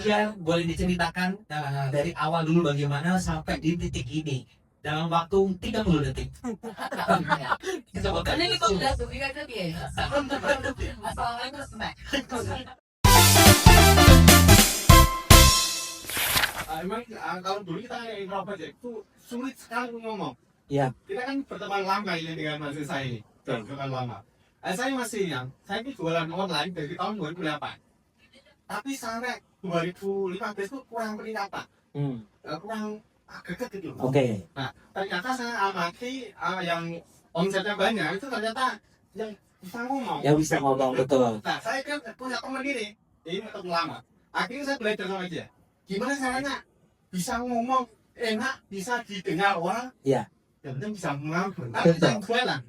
Dia boleh diceritakan dari awal dulu bagaimana sampai di titik ini dalam waktu 30 detik. Ano yung pag-blast? Ikaw sabi eh. Assalamualaikum snack. Emang kalau dulu kita introvert ya, itu sulit sekali ngomong. Iya. Kita kan berteman lama ini dengan mahasiswa saya ini, berteman lama. Saya masih ingat, saya ini jualan online dari tahun 2008. Tapi sampai 2015 itu kurang peningkatan, kurang agak gitu. Oke. Nah, ternyata saya amati yang omsetnya banyak itu ternyata yang bisa ngomong. Yang bisa ngomong, betul. Nah, saya kan punya teman ini teman lama. Akhirnya saya belajar sama dia. Gimana caranya bisa ngomong enak, bisa didengar orang. Iya. Yang penting bisa mengampun. Tapi Betul. saya jualan.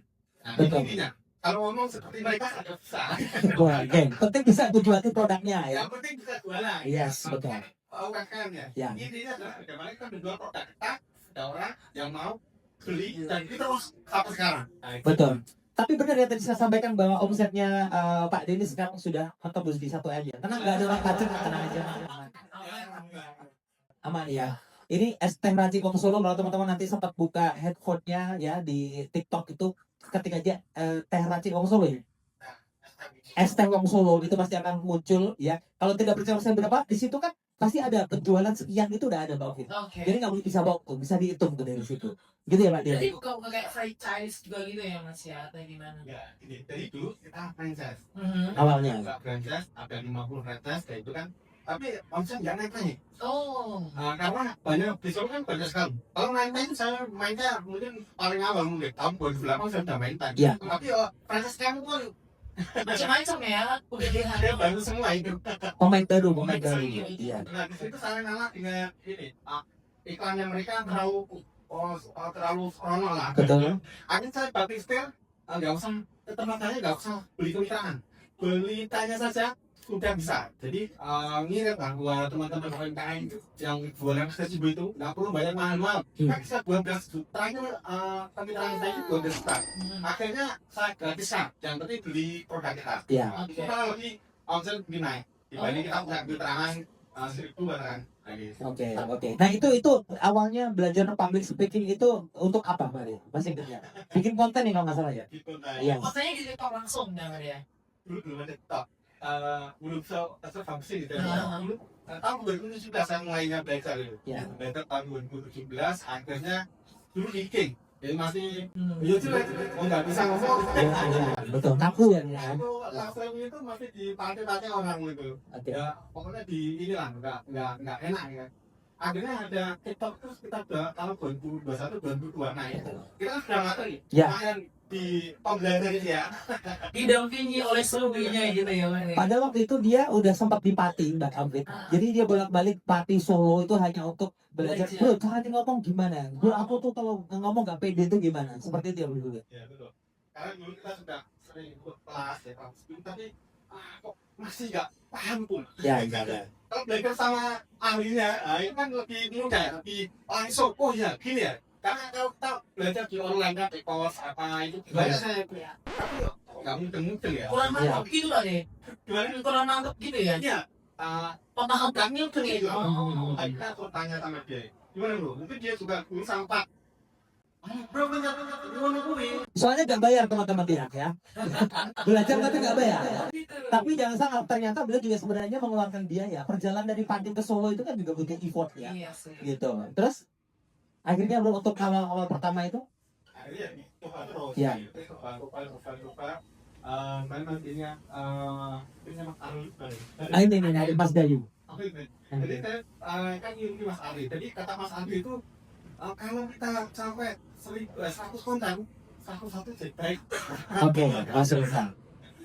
Nah, Betul. intinya. Kalau ngomong seperti mereka agak susah. Oke. Penting bisa tujuatin produknya ya. Yang penting bisa jualan. Yes, betul. UMKM ya. Ya. Intinya adalah bagaimana kita menjual produk kita, ada orang yang mau beli dan itu terus sampai sekarang. Nah, itu. Betul. Tapi benar ya tadi saya sampaikan bahwa omsetnya Pak Denny sekarang sudah tembus di 1 M ya. Tenang, nggak ada orang pacet, tenang aja. Aman ya. Ini es teh Ranci Wong Solo, kalau teman-teman nanti sempat buka headphone-nya ya di TikTok itu ketik aja teh Ranci Wong Solo ya. Es teh Wong Solo itu pasti akan muncul ya. Kalau tidak percaya saya berapa di situ kan pasti ada penjualan sekian itu udah ada Mbak Ovi. Oke. Jadi nggak bisa bohong, bisa dihitung tuh dari situ. Gitu ya Pak Jadi Denny. bukan kayak franchise juga gitu ya Mas ya atau gimana? Ya, ini dari dulu kita franchise. Awalnya. Nggak franchise, ada 50 franchise kayak itu kan. Tapi omset nggak naik-naik. Oh. Karena banyak besok kan banyak sekali. Kalau main-main saya mainnya mungkin paling awal mungkin tahun 2008 saya udah main tadi. Iya. Tapi franchise kamu pun Macam-macam ya. Udah dia lihat. baru semua itu. Pemain baru. Iya. Nah di situ saya ngalah dengan ini iklannya mereka terlalu terlalu sorono lah. Betul. Akhirnya saya banting setir, nggak usah ke tempat saya, nggak usah beli kemitraan, beli tanya saja sudah bisa. Jadi ngirim lah buat teman-teman UMKM yang jualan accessible itu nggak perlu banyak mahal-mahal. Kan bisa 12 juta itu kemitraan saya itu 12 juta. Akhirnya saya gratisan, yang penting beli produk kita. Iya. Itu kalau lebih omset lebih naik dibanding kita punya kemitraan 1.000 bahkan. Oke. Nah itu awalnya belajar public speaking itu untuk apa Pak Denny? Masih ingat nggak? Bikin konten nih kalau nggak salah ya. Gitu, nah, Iya. Maksudnya di TikTok langsung ya ya. dulu belum ada TikTok, belum terfaksi gitu. Ah. Dulu tahun 2017 saya mulainya belajar itu. Ya. Belajar tahun 2017, akhirnya dulu leaking. Jadi masih Iya nggak bisa ngomong. Iya, betul. Kaku ya. Aku langsung itu masih dipantai-pantai orang itu. Oke. Ya pokoknya di inilah nggak enak ya. Akhirnya ada TikTok terus kita udah tahun 2021 2022 nah itu kita sudah ngatur Ya. lumayan di pembelajaran ya. Didampingi oleh suaminya gitu ya Mas. Padahal waktu itu dia udah sempat di Pati Mbak Amrit. Jadi dia bolak-balik Pati Solo itu hanya untuk belajar. Bro, cara ngomong gimana? Bro, aku tuh kalau ngomong gak pede itu gimana? Seperti itu ya dulu. Ya betul. Karena dulu kita sudah sering ikut kelas ya tapi kok masih nggak paham pun. Ya. Kalau belajar sama ahlinya, itu kan lebih mudah, lebih langsung. Oh ya gini ya. Karena kalau kita belajar di online kan, di kos apa itu gimana saya tapi nggak mudeng ya. Kurang mantap gitu lah deh. Gimana? Kurang mantap gitu ya. Iya. Pemahamannya tuh ya. Kita aku tanya sama dia. Gimana bro? Mungkin dia juga guru sama Pak. Bro, bener gimana gue? Soalnya gak bayar teman-teman pihak ya. Belajar tapi gak bayar. Tapi jangan salah, ternyata beliau juga sebenarnya mengeluarkan biaya. Perjalanan dari Pati ke Solo itu kan juga butuh effort ya. Iya sih. Gitu. Terus akhirnya bro untuk awal pertama itu Akhirnya coba terus. Ya. Coba. Mana nantinya ini Mas Ari. ini dari Mas Dayu. Jadi kan ini Mas Ari. Jadi kata Mas Ari itu kalau kita sampai 100 konten, 101 jadi baik. Oke, masuk Kang.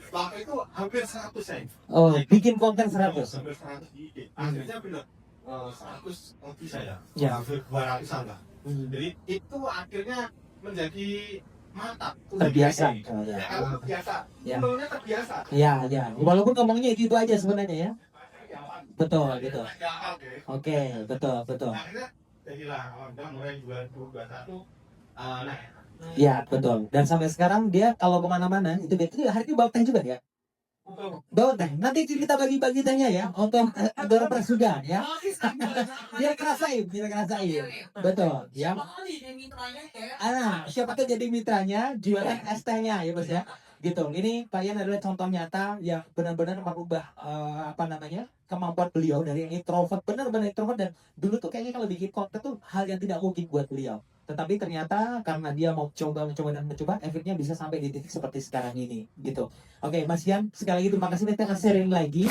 Waktu itu hampir 100 ya. Oh, bikin konten 100. Hampir 100 di IG. Akhirnya benar 100 lebih saya. Ya. Hampir 200-an lah. Hmm. Jadi itu akhirnya menjadi mantap. Terbiasa. Terbiasa. Ya. Sebelumnya terbiasa. Ya. Walaupun ngomongnya itu aja sebenarnya ya. Betul, gitu. Oke, betul. Akhirnya jadilah mulai 2021 naik. Ya, betul. Dan sampai sekarang dia kalau kemana-mana itu hari itu bawa teh juga ya. Boleh, nanti kita bagi-bagi tanya ya untuk Dora Prasugan ya. Biar kerasain, betul ya. Siapa tuh jadi mitranya jualan es tehnya ya bos ya. Gitu. Ini Pak Yan adalah contoh nyata yang benar-benar merubah apa namanya kemampuan beliau dari yang introvert, benar-benar introvert, dan dulu tuh kayaknya kalau bikin konten tuh hal yang tidak mungkin buat beliau. Tetapi ternyata karena dia mau mencoba, akhirnya bisa sampai di titik seperti sekarang ini gitu. Oke, Mas Yan, sekali lagi terima kasih, nanti akan sharing lagi.